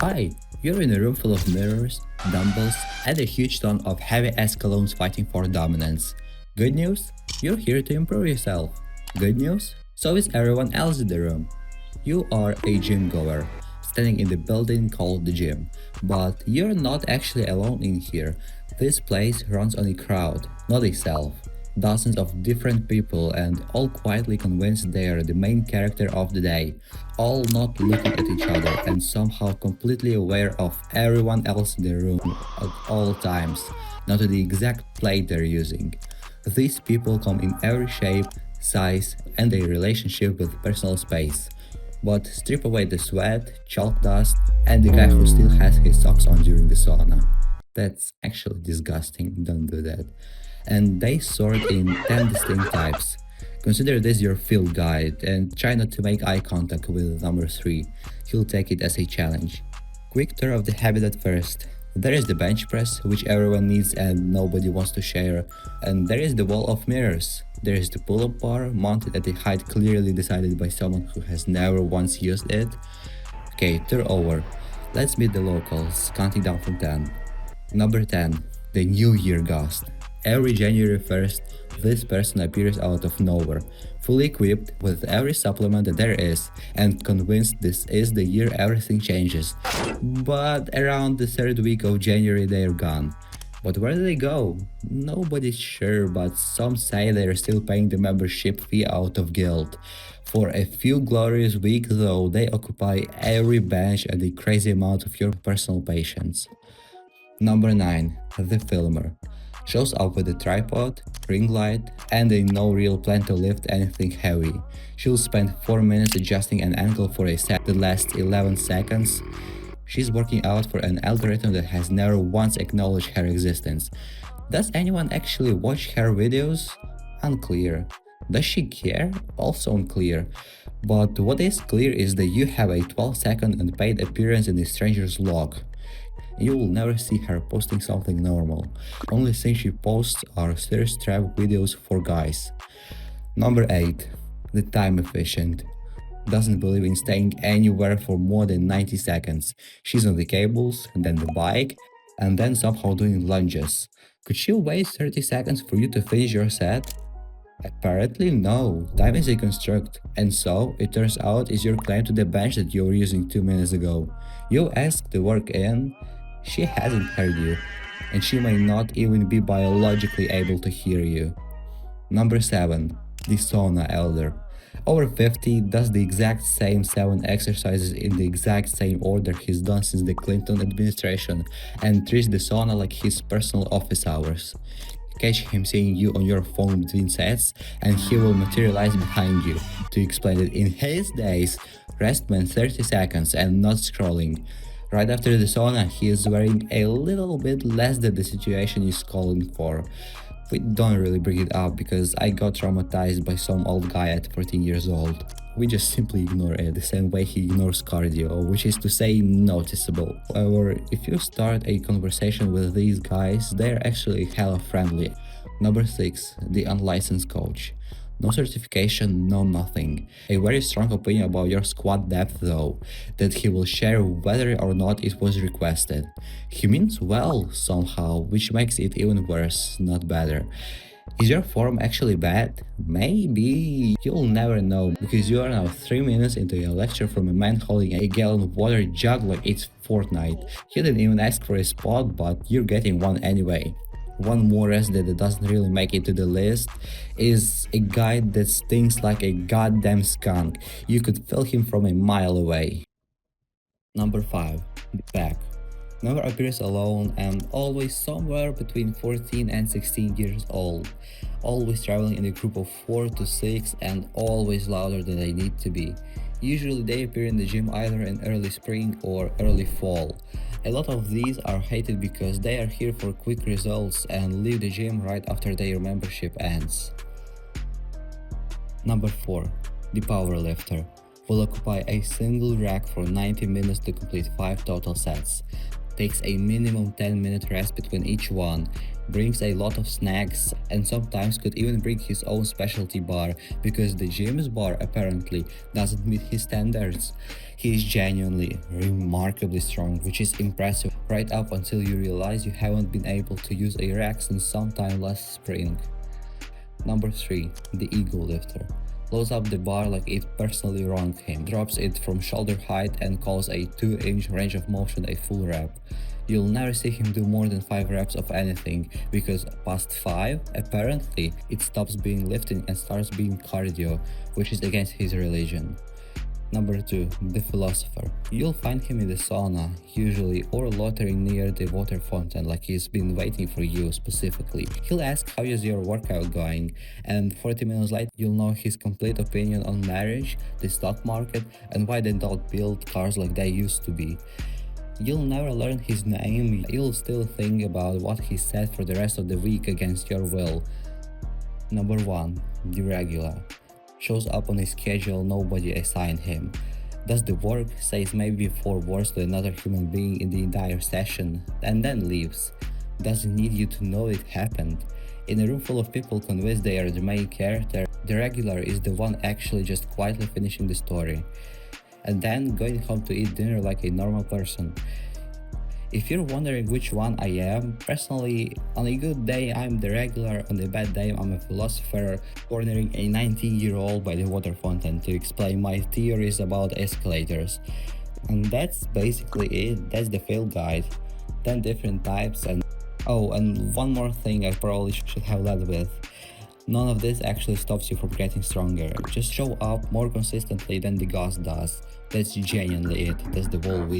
Hi, you're in a room full of mirrors, dumbbells, and a huge ton of heavy-ass colognes fighting for dominance. Good news? You're here to improve yourself. Good news? So is everyone else in the room. You are a gym goer, standing in the building called the gym. But you're not actually alone in here. This place runs on a crowd, not a self. Dozens of different people and all quietly convinced they are the main character of the day, all not looking at each other and somehow completely aware of everyone else in the room at all times, not to the exact plate they're using. These people come in every shape, size, and a relationship with personal space. But strip away the sweat, chalk dust, and the guy who still has his socks on during the sauna. That's actually disgusting, don't do that. And they sort in 10 distinct types. Consider this your field guide and try not to make eye contact with number 3. He'll take it as a challenge. Quick tour of the habit at first. There is the bench press, which everyone needs and nobody wants to share, and there is the wall of mirrors. There is the pull-up bar, mounted at a height clearly decided by someone who has never once used it. Okay, tour over. Let's meet the locals, counting down from 10. Number 10. The New Year Ghost. Every January 1st, this person appears out of nowhere, fully equipped with every supplement that there is, and convinced this is the year everything changes. But around the third week of January they are gone. But where do they go? Nobody's sure, but some say they are still paying the membership fee out of guilt. For a few glorious weeks though, they occupy every bench and a crazy amount of your personal patience. Number 9. The Filmer. Shows up with a tripod, ring light, and a no real plan to lift anything heavy. She'll spend 4 minutes adjusting an angle for a set that lasts 11 seconds. She's working out for an algorithm that has never once acknowledged her existence. Does anyone actually watch her videos? Unclear. Does she care? Also unclear. But what is clear is that you have a 12-second unpaid appearance in a stranger's log. You will never see her posting something normal. Only thing she posts are thirst trap videos for guys. Number 8. The Time Efficient. Doesn't believe in staying anywhere for more than 90 seconds. She's on the cables, then the bike, and then somehow doing lunges. Could she wait 30 seconds for you to finish your set? Apparently no, time is a construct, and so it turns out is your claim to the bench that you were using 2 minutes ago. You asked to work in, she hasn't heard you, and she may not even be biologically able to hear you. Number 7. The Sauna Elder. Over 50, does the exact same 7 exercises in the exact same order he's done since the Clinton administration and treats the sauna like his personal office hours. Catch him seeing you on your phone between sets and he will materialize behind you to explain that in his days, rest meant 30 seconds and not scrolling. Right after the sauna, he is wearing a little bit less than the situation is calling for. We don't really bring it up because I got traumatized by some old guy at 14 years old. We just simply ignore it the same way he ignores cardio, which is to say noticeable. However, if you start a conversation with these guys, they're actually hella friendly. Number 6. The Unlicensed Coach. No certification, no nothing. A very strong opinion about your squat depth though, that he will share whether or not it was requested. He means well somehow, which makes it even worse, not better. Is your form actually bad? Maybe. You'll never know because you are now 3 minutes into a lecture from a man holding a gallon water jug like it's Fortnite. He didn't even ask for a spot, but you're getting one anyway. One more rest that doesn't really make it to the list is a guy that stinks like a goddamn skunk. You could feel him from a mile away. Number 5. The Pack. Never appears alone and always somewhere between 14 and 16 years old. Always traveling in a group of 4 to 6 and always louder than they need to be. Usually they appear in the gym either in early spring or early fall. A lot of these are hated because they are here for quick results and leave the gym right after their membership ends. Number 4. The Powerlifter. Will occupy a single rack for 90 minutes to complete 5 total sets. takes a minimum 10-minute rest between each one, brings a lot of snacks, and sometimes could even bring his own specialty bar because the gym's bar apparently doesn't meet his standards. He is genuinely remarkably strong, which is impressive right up until you realize you haven't been able to use a rack since sometime last spring. Number 3. The ego lifter. Blows up the bar like it personally wronged him, drops it from shoulder height and calls a 2-inch range of motion a full rep. You'll never see him do more than 5 reps of anything, because past 5, apparently, it stops being lifting and starts being cardio, which is against his religion. Number 2. The philosopher. You'll find him in the sauna, usually, or loitering near the water fountain like he's been waiting for you specifically. He'll ask how is your workout going, and 40 minutes later you'll know his complete opinion on marriage, the stock market, and why they don't build cars like they used to be. You'll never learn his name, you'll still think about what he said for the rest of the week against your will. Number 1. The regular. Shows up on a schedule nobody assigned him. Does the work, says maybe 4 words to another human being in the entire session, and then leaves. Doesn't need you to know it happened. In a room full of people convinced they are the main character, the regular is the one actually just quietly finishing the story, and then going home to eat dinner like a normal person. If you're wondering which one I am, personally, on a good day I'm the regular, on a bad day I'm a philosopher cornering a 19-year-old by the water fountain to explain my theories about escalators. And that's basically it, that's the fail guide. 10 different types and one more thing I probably should have led with. None of this actually stops you from getting stronger, just show up more consistently than the ghost does. That's genuinely it, that's the whole video.